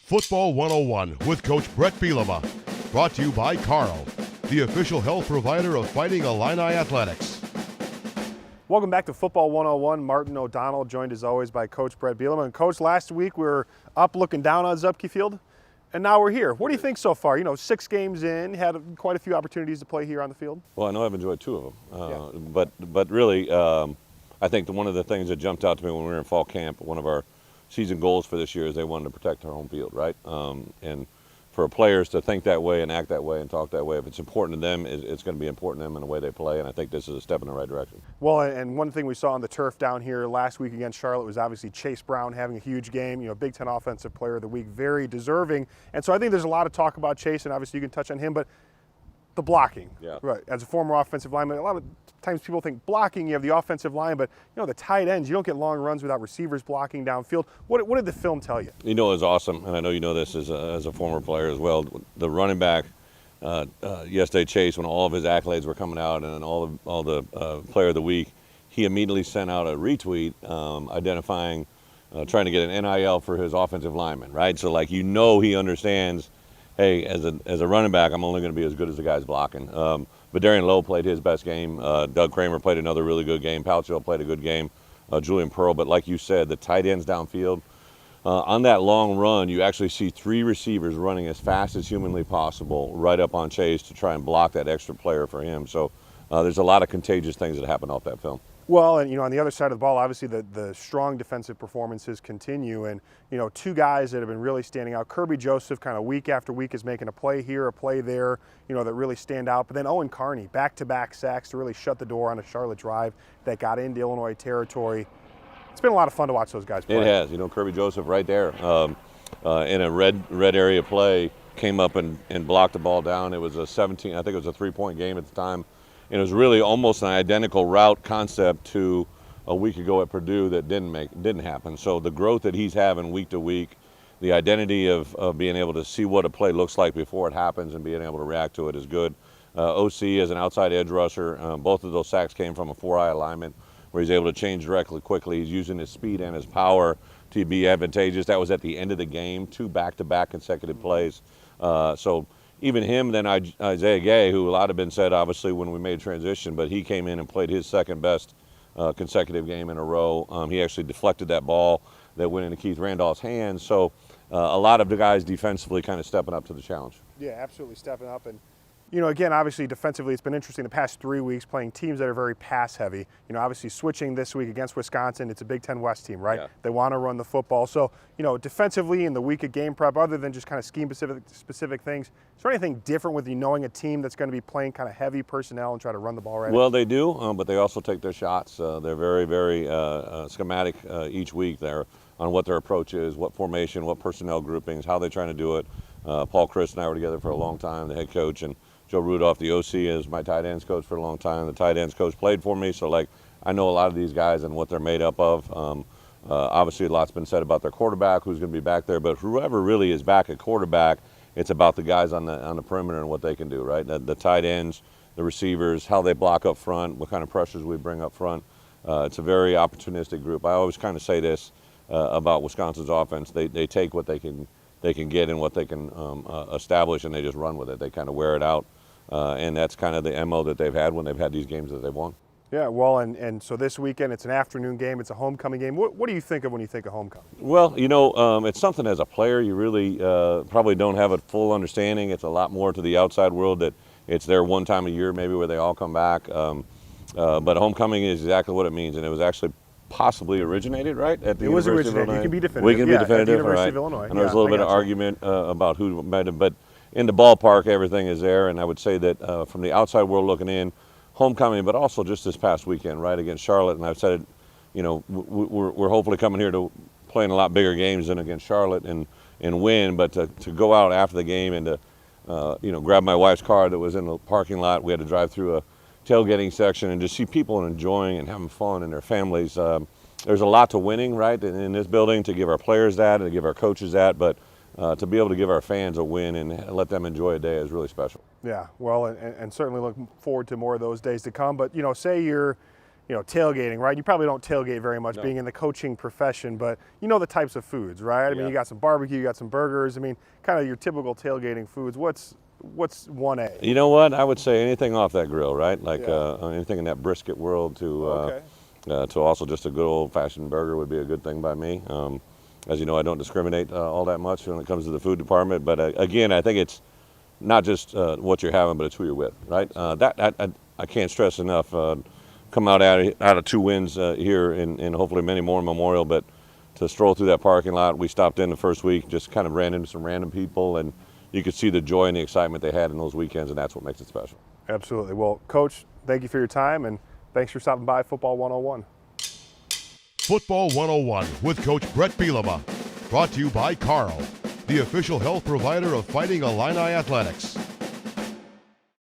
Football 101 with Coach Bret Bielema. Brought to you by Carl, the official health provider of Fighting Illini Athletics. Welcome back to Football 101. Martin O'Donnell, joined as always by Coach Bret Bielema. And Coach, last week we were up looking down on Zupke Field, and now we're here. What do you think so far? You know, 6 games in, had quite a few opportunities to play here on the field. Well, I know I've enjoyed 2 of them, but really, I think one of the things that jumped out to me when we were in fall camp, one of our season goals for this year is they wanted to protect our home field, right? And for players to think that way and act that way and talk that way, if it's important to them, it's going to be important to them in the way they play, and I think this is a step in the right direction. Well, and one thing we saw on the turf down here last week against Charlotte was obviously Chase Brown having a huge game, you know, Big Ten Offensive Player of the Week, very deserving. And so I think there's a lot of talk about Chase, and obviously you can touch on him, but the blocking, right? As a former offensive lineman, a lot of times people think blocking, you have the offensive line, but you know, the tight ends, you don't get long runs without receivers blocking downfield. What did the film tell you? You know, it was awesome, and I know you know this as a former player as well. The running back, yesterday, Chase, when all of his accolades were coming out and all the Player of the Week, he immediately sent out a retweet identifying, trying to get an NIL for his offensive lineman, right? So, like, you know, he understands, hey, as a running back, I'm only going to be as good as the guys blocking. But Darian Lowe played his best game. Doug Kramer played another really good game. Palchel played a good game. Julian Pearl. But like you said, the tight ends downfield, on that long run, you actually see 3 receivers running as fast as humanly possible right up on Chase to try and block that extra player for him. So there's a lot of contagious things that happen off that film. Well, and you know, on the other side of the ball, obviously the strong defensive performances continue, and you know, 2 guys that have been really standing out. Kirby Joseph, kind of week after week, is making a play here, a play there, you know, that really stand out. But then Owen Carney, back-to-back sacks to really shut the door on a Charlotte drive that got into Illinois territory. It's been a lot of fun to watch those guys play. It has. You know, Kirby Joseph right there in a red area play came up and blocked the ball down. It was a 17, I think it was a 3-point game at the time. And it was really almost an identical route concept to a week ago at Purdue that didn't happen. So the growth that he's having week to week, the identity of being able to see what a play looks like before it happens and being able to react to it is good. OC as an outside edge rusher, both of those sacks came from a 4-eye alignment where he's able to change directly quickly. He's using his speed and his power to be advantageous. That was at the end of the game, 2 back-to-back consecutive plays. So even him, then Isaiah Gay, who a lot have been said obviously when we made transition, but he came in and played his second best consecutive game in a row. He actually deflected that ball that went into Keith Randolph's hands. So a lot of the guys defensively kind of stepping up to the challenge. Yeah, absolutely stepping up. And you know, again, obviously defensively, it's been interesting the past 3 weeks playing teams that are very pass heavy. You know, obviously switching this week against Wisconsin, it's a Big Ten West team, right? Yeah. They want to run the football. So, you know, defensively in the week of game prep, other than just kind of scheme specific things, is there anything different with you knowing a team that's going to be playing kind of heavy personnel and try to run the ball right? Well, they do, but they also take their shots. They're very, very schematic each week there on what their approach is, what formation, what personnel groupings, how they're trying to do it. Paul Chris and I were together for a long time, the head coach, and Joe Rudolph, the OC, is my tight ends coach for a long time. The tight ends coach played for me, so like I know a lot of these guys and what they're made up of. Obviously, a lot's been said about their quarterback, who's going to be back there, but whoever really is back at quarterback, it's about the guys on the perimeter and what they can do, right? The tight ends, the receivers, how they block up front, what kind of pressures we bring up front. It's a very opportunistic group. I always kind of say this about Wisconsin's offense: they take what they can get and what they can establish, and they just run with it. They kind of wear it out. And that's kind of the MO that they've had when they've had these games that they've won. Yeah, well, and so this weekend it's an afternoon game. It's a homecoming game. What do you think of when you think of homecoming? Well, you know, it's something as a player you really probably don't have a full understanding. It's a lot more to the outside world that it's their one time a year maybe where they all come back. But homecoming is exactly what it means, and it was actually possibly originated, right? At the University of Illinois. You can be definitive. We can be definitive, at the University right? of Illinois. And there's a little bit of argument about who might have, but in the ballpark, everything is there. And I would say that from the outside world looking in, homecoming, but also just this past weekend, right, against Charlotte. And I've said it, you know, we're hopefully coming here to play in a lot bigger games than against Charlotte and win. But to go out after the game and to, you know, grab my wife's car that was in the parking lot. We had to drive through a tailgating section and just see people enjoying and having fun and their families. There's a lot to winning, right, in this building, to give our players that and to give our coaches that. But to be able to give our fans a win and let them enjoy a day is really special. Yeah, well, and certainly looking forward to more of those days to come. But, you know, say you're tailgating, right? You probably don't tailgate very much, No. being in the coaching profession, but you know the types of foods, right? I mean, Yeah. you got some barbecue, you got some burgers. I mean, kind of your typical tailgating foods. What's 1A? You know what? I would say anything off that grill, right? Like Yeah. anything in that brisket world Okay. to also just a good old-fashioned burger would be a good thing by me. As you know, I don't discriminate all that much when it comes to the food department. But again, I think it's not just what you're having, but it's who you're with, right? I can't stress enough. Come out of 2 wins here, and hopefully many more in Memorial. But to stroll through that parking lot, we stopped in the first week, just kind of ran into some random people, and you could see the joy and the excitement they had in those weekends, and that's what makes it special. Absolutely. Well, Coach, thank you for your time, and thanks for stopping by Football 101. Football 101 with Coach Bret Bielema. Brought to you by Carl, the official health provider of Fighting Illini Athletics.